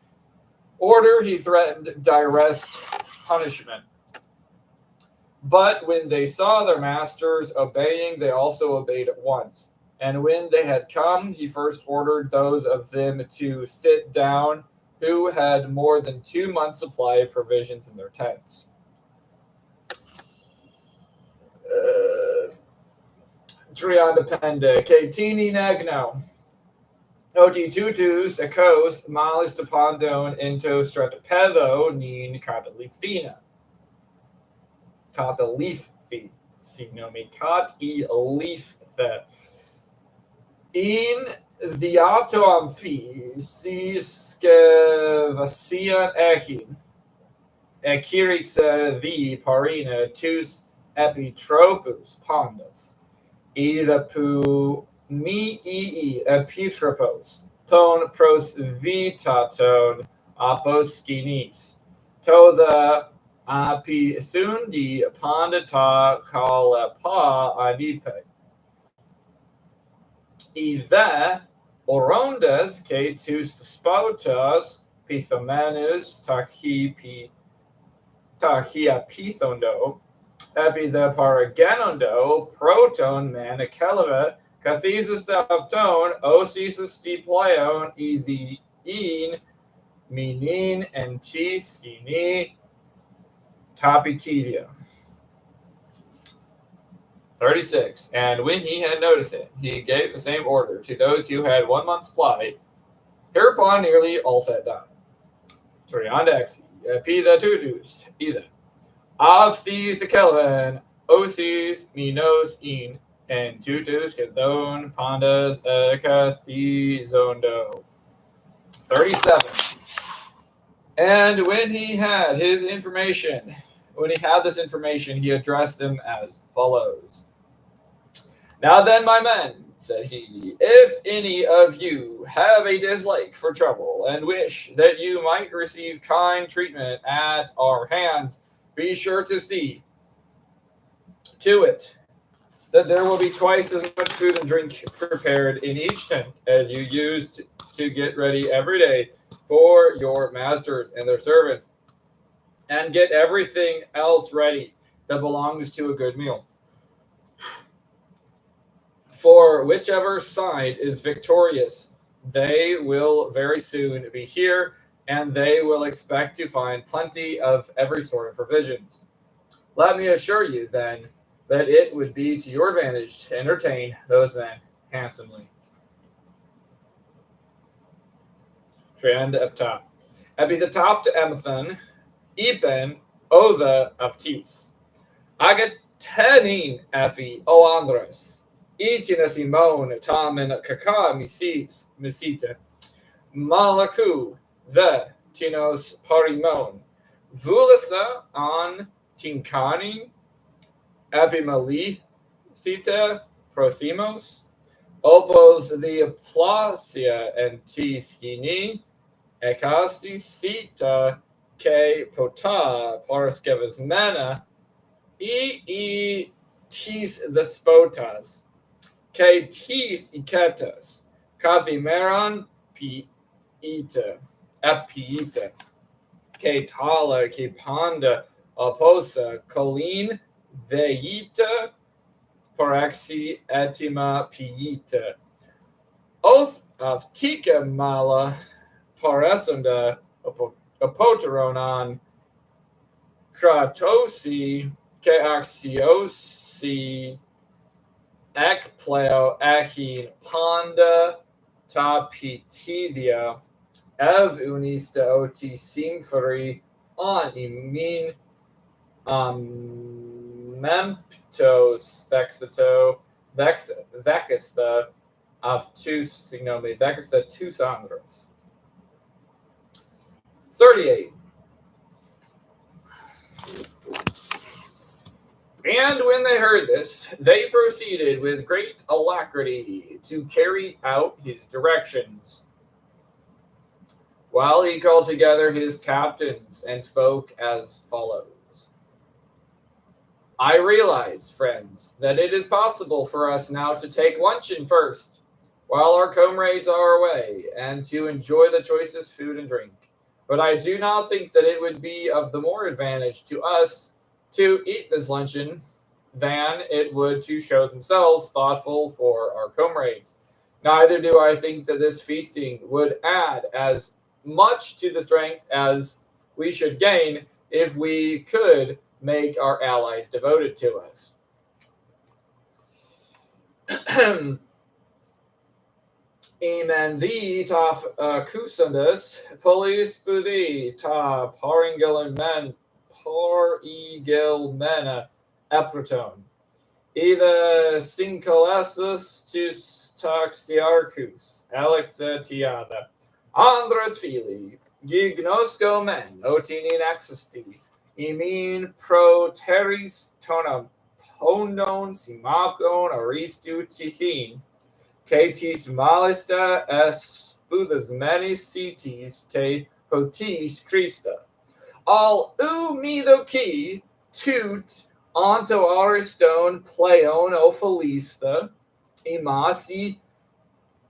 order, he threatened direct punishment. But when they saw their masters obeying, they also obeyed at once. And when they had come, he first ordered those of them to sit down who had more than 2 months' supply of provisions in their tents. Triandapende, Ketini Negno. Oti tutus ekos malis tapandon into stratopedo nin catalifina. Catalifi, signomi cat e leaf the. In the auto amphi, siskevasian echin, ekirixa the parina tus epitropus pondas, either pu mi epitropos, ton pros vitaton aposkinis, to the apithundi pandata kalepa anipe. Either orondas ke tus spotas pithomanus tachiapithondo, epi the paragenondo proton manikeleva cathesis of tone osis dipleon the in minin and t skini tapitidia. 36. And when he had noticed it, he gave the same order to those who had 1 month's supply. Hereupon nearly all sat down. Triandaxi, P the tutus, either. Of these the Kelvin, Osis, Minos, in, and tutus, Kathon, Pandas, Kathizondo. 37. And when he had this information, he addressed them as follows. Now then, my men, said he, if any of you have a dislike for trouble and wish that you might receive kind treatment at our hands, be sure to see to it that there will be twice as much food and drink prepared in each tent as you use to get ready every day for your masters and their servants, and get everything else ready that belongs to a good meal. For whichever side is victorious, they will very soon be here, and they will expect to find plenty of every sort of provisions. Let me assure you, then, that it would be to your advantage to entertain those men handsomely. Trianda epta. Epi the taft emethan, Ipen, Otha of Tis. Agatenin Efi, O Andres. Itina Simone, Tamen Kaka Misita. Malaku, the Tinos Parimon. Vulista on Tinkani, Abimali, Theta, Prothemos. Opos the Plasia and T Skini, Ekasti Sita, K Pota, Paraskevas Mena, Tis the Spotas, K Tis Iketas, Kathimeron Piita, Apiita, K Tala, K Panda, Oposa, Colleen, Veita, Paraxi, Etima, Piita. Oath of Tika Mala, Paresunda, Apoteronon, Kratosi, Keaxiosi, Ekpleo, Achin, Panda, Tapitithia, Ev Unista Oti Simferi, On Imin, Memptos, Vexito, Vexista, of two signomi, Vexista two sangros. 38. And when they heard this, they proceeded with great alacrity to carry out his directions. While he called together his captains and spoke as follows. I realize, friends, that it is possible for us now to take luncheon first, while our comrades are away, and to enjoy the choicest food and drink. But I do not think that it would be of the more advantage to us to eat this luncheon than it would to show themselves thoughtful for our comrades. Neither do I think that this feasting would add as much to the strength as we should gain if we could make our allies devoted to us. Amen thee ta kusundus, polis budi ta paringilmen mena eproton. Either syncolasus tus taxiarchus, alexa tiada, andres fili, gignosco men, otinin existi, imin pro teris tonam pondon simacon aristu tichin, Catis malista es sputhas manis citis que potis Christa. All umido ki tut onto ariston pleon ophalista imasi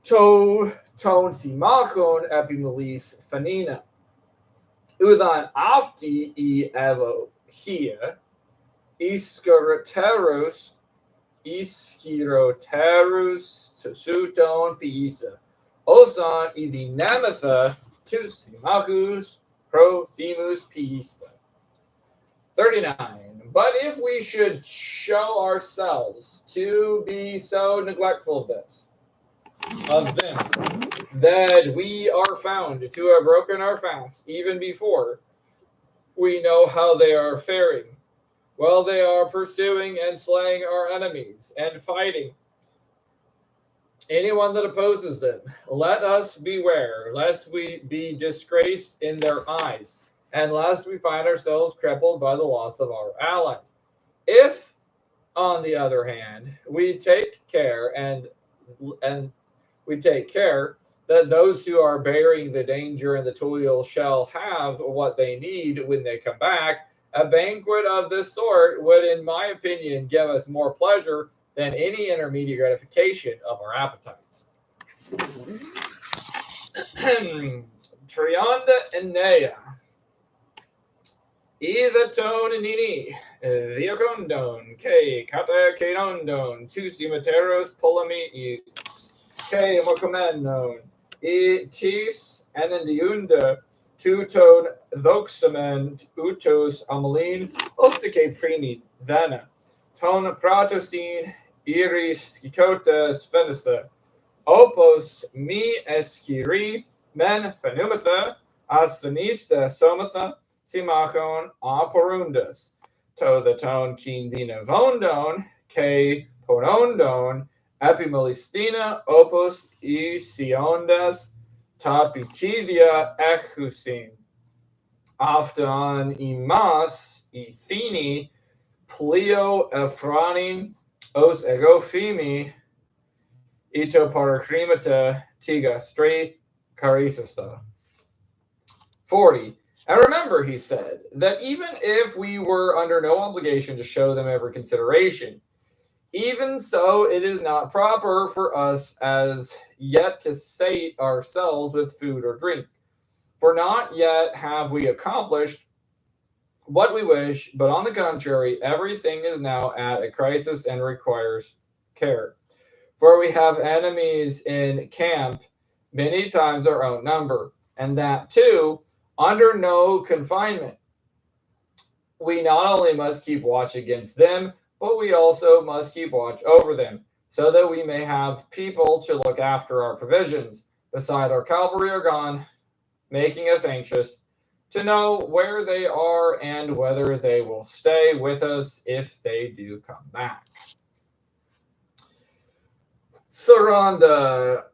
to ton simacon epimelis fanina. Uthan afti e evo here iscaroteros Ischiroterus Tusuton Pisa. Osan idinamatha tusimachus prothemus pista. 39. But if we should show ourselves to be so neglectful of them, that we are found to have broken our fast even before we know how they are faring, while they are pursuing and slaying our enemies and fighting anyone that opposes them. Let us beware lest we be disgraced in their eyes, and lest we find ourselves crippled by the loss of our allies. If, on the other hand, we take care that those who are bearing the danger and the toil shall have what they need when they come back, a banquet of this sort would, in my opinion, give us more pleasure than any intermediate gratification of our appetites. Trianda Enea. Either tone nini, theocondon, K, kata kenondon, two cimeteros polami, K, mocomenon, tis anandiunda, two tone voxamen, utos amalin, ostike prini, vana, ton pratosine, iris skikotas venista, opos mi esquiri, Men phenumatha, asthenista somatha, simachon aporundas. To the tone kindina vondon, ke ponondon, epimelistina opus isiondas, tapitidia echusin. Afton imas ithini, plio ephranin, os egophimi, ito paracrimata tiga straight charisista. 40. And remember, he said, that even if we were under no obligation to show them every consideration, even so it is not proper for us as yet to sate ourselves with food or drink. For not yet have we accomplished what we wish, but on the contrary, everything is now at a crisis and requires care. For we have enemies in camp, many times our own number, and that too under no confinement. We not only must keep watch against them, but we also must keep watch over them, so that we may have people to look after our provisions. Beside, our cavalry are gone, making us anxious to know where they are and whether they will stay with us if they do come back. Saranda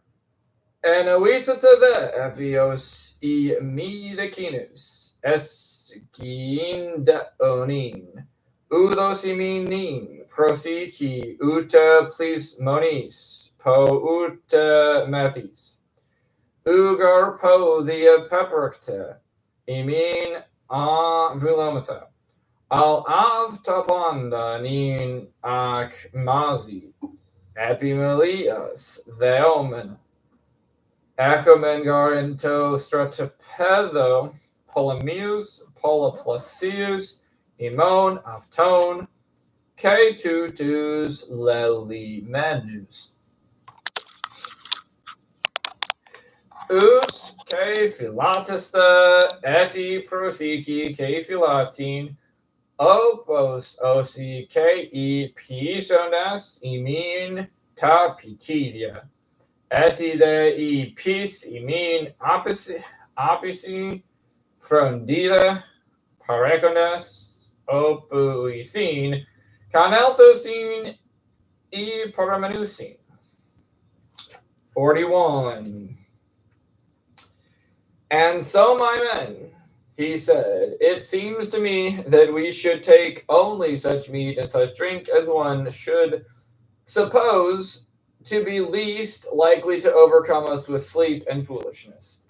Enoisata the Evios e Midekinus Eskinda Onin Udosiminim Prosiki Uta Plis Monis Po Uta Methis Ugar Po the Pepperacta Emin A Vulomatha Al Av Tapanda Nin Ak Mazi Epimelias Theomen Acomengarinto Stratopedo Polemius Poloplasius Emon Afton K tutus Lelimenus Us K Philatista Eti Prosiki K Philatin Opos Osi K E Pisonas Emin Ta Pitidia Eti de e pis imin apisi frondida pareconas opuisin canelthosin e paramenusin. 41. And so, my men, he said, it seems to me that we should take only such meat and such drink as one should suppose to be least likely to overcome us with sleep and foolishness.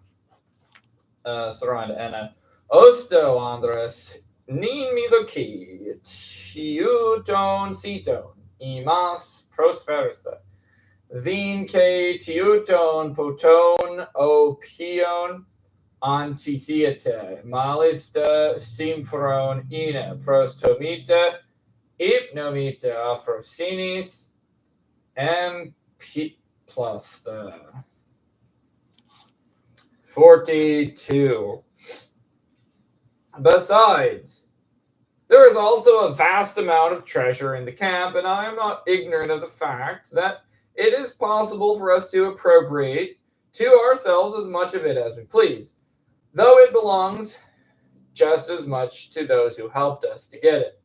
Saranda Anna. Osto Andres, nin miloki, tiuton citon, imas prosperista. Vin ke tiuton poton opion anticiate, malista symphoron ina prostomita, hypnomita afrosinis, M P plus the 42. Besides, there is also a vast amount of treasure in the camp, and I am not ignorant of the fact that it is possible for us to appropriate to ourselves as much of it as we please, though it belongs just as much to those who helped us to get it.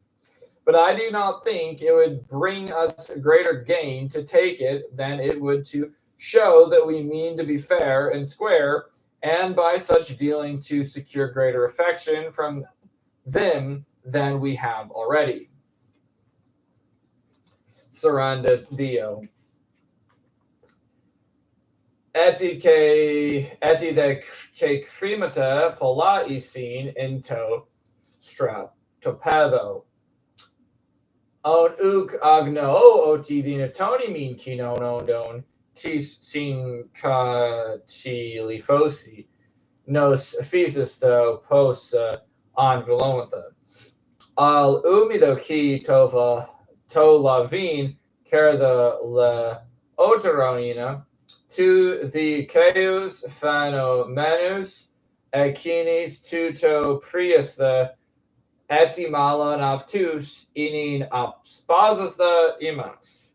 But I do not think it would bring us greater gain to take it than it would to show that we mean to be fair and square, and by such dealing to secure greater affection from them than we have already. Saranda Dio. Eti de que crimata polaisin into stratopedo. On uk agno oti dinatoni min kinonondon tis sin ka ti lifosi nos physis tho pos on velomotha. Al umido ki tova to lavin ker the le oteronina to the chaos phanomenus ekinis tuto prius the etimalon aptus inin apspasus the imas.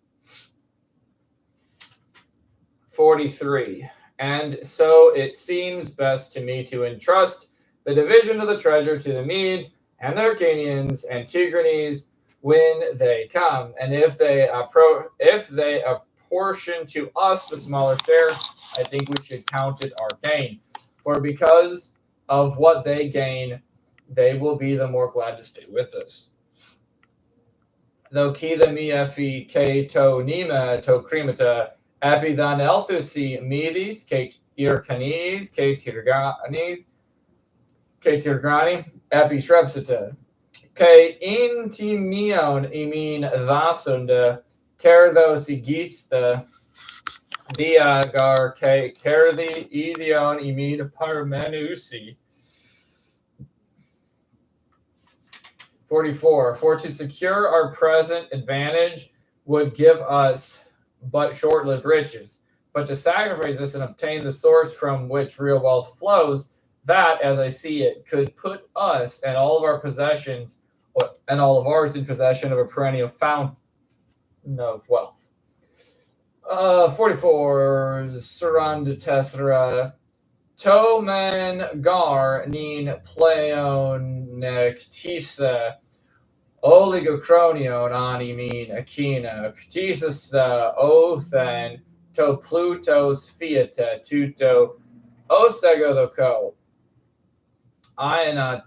43. and so it seems best to me to entrust the division of the treasure to the Medes and the Hyrcanians and Tigranes when they come, and if they apportion to us the smaller share, I think we should count it our gain. For because of what they gain, they will be the more glad to stay with us. Though kida mi efi ke to nima to crimata apidan elthusi midis ke ircanis ke tirgrani epi shrepsita ke intimion imin vasunda kerdo sigista diagar ke kerdi idion imin parmenusi. 44. For to secure our present advantage would give us but short-lived riches, but to sacrifice this and obtain the source from which real wealth flows, that, as I see it, could put us and all of our possessions and all of ours in possession of a perennial fountain of wealth. 44. Suranda Tessera. To men gar nin pleonectisa oligocronion animin akina ctisis othen to plutos fiata tuto osegodoco iana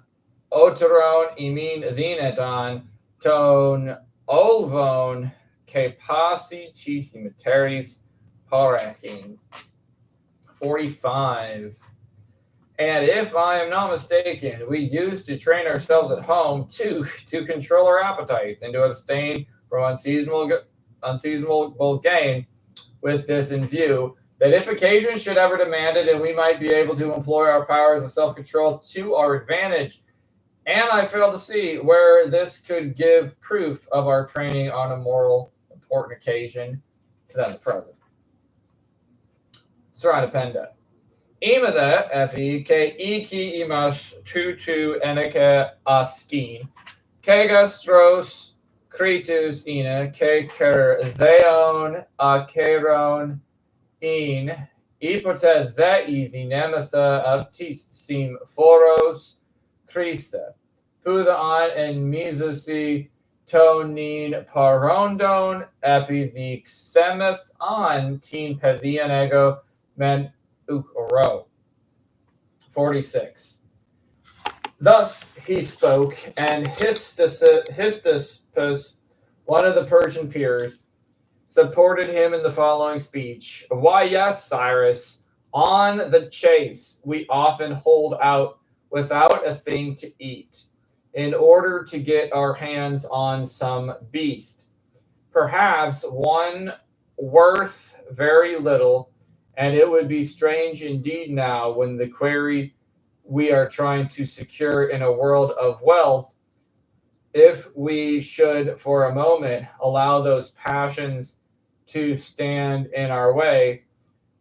oteron imin dineton ton olvon ke pasi tisi materis parakin. 45. And if I am not mistaken, we used to train ourselves at home to control our appetites and to abstain from unseasonable gain, with this in view, that if occasion should ever demand it, and we might be able to employ our powers of self-control to our advantage. And I fail to see where this could give proof of our training on a more important occasion than the present. Saranapenda. Imada efi ke iki imas tutu eneke astin, kegastros kritus ina ke kertheon akeron in ipote thei dinematha aptis sim foros Christa, Pudan and Mizusi tonin parondon epi the xemeth on teen pedianego men ukoro. 46. Thus he spoke, and Histispus, one of the Persian peers, supported him in the following speech. Why, yes, Cyrus, on the chase we often hold out without a thing to eat, in order to get our hands on some beast, perhaps one worth very little, and it would be strange indeed now when the quarry we are trying to secure in a world of wealth, if we should for a moment allow those passions to stand in our way,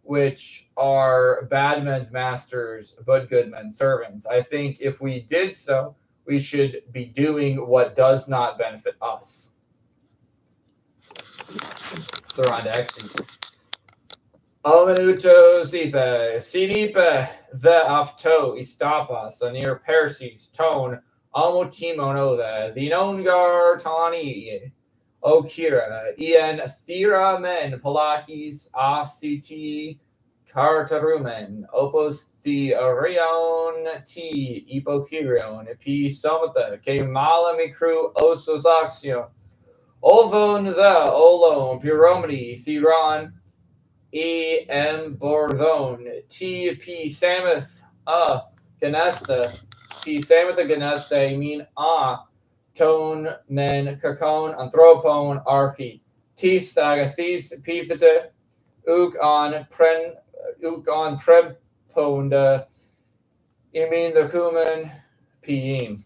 which are bad men's masters, but good men's servants. I think if we did so, we should be doing what does not benefit us. Sarandexi. O minuto sipe, sinipe the afto istapas, anir persis tone, almotimono the nongar tani, O kira, ien thira men palakis asiti cartarumen, opos theorion t ipokirion, epi somatha, ke malamicru ososaxio, ovon the olon, puromini, thiron, e embordon, t p sameth ganesta, p sameth ganesta, mean ton men kakon anthropon archi, t stagathis pitheta, uk on preponda, imin the kumen pien.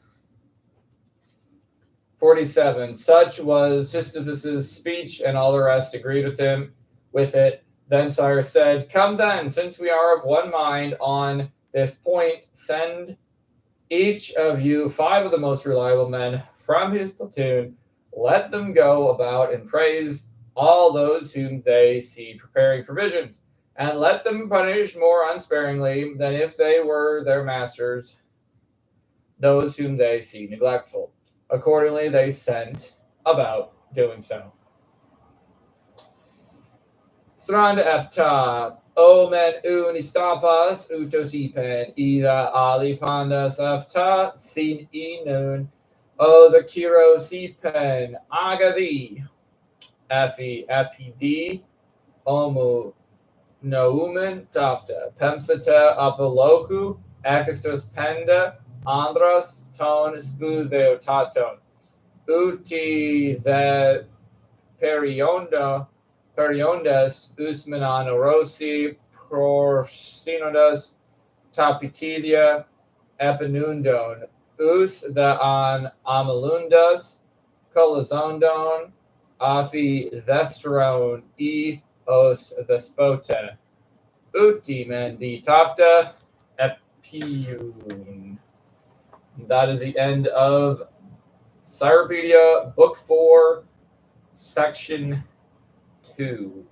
47. Such was Sisyphus's speech, and all the rest agreed with him with it. Then Cyrus said, come then, since we are of one mind on this point, send each of you 5 of the most reliable men from his platoon. Let them go about and praise all those whom they see preparing provisions, and let them punish more unsparingly than if they were their masters, those whom they see neglectful. Accordingly, they sent about doing so. Strand epta, omen unistapas utosipen, ida alipandas afta sin inun, o the kirosipen, agadi, epi omu noumen tafta, pemsata apoloku, akistos penda, andros ton sputheotaton, uti the periondas usmananorosi prorsinodas tapitidia epinundon us the an amalundas colazondon afi thesteron e os thespota uti men di tafta epiun. That is the end of Cyropedia, Book 4, Section 2.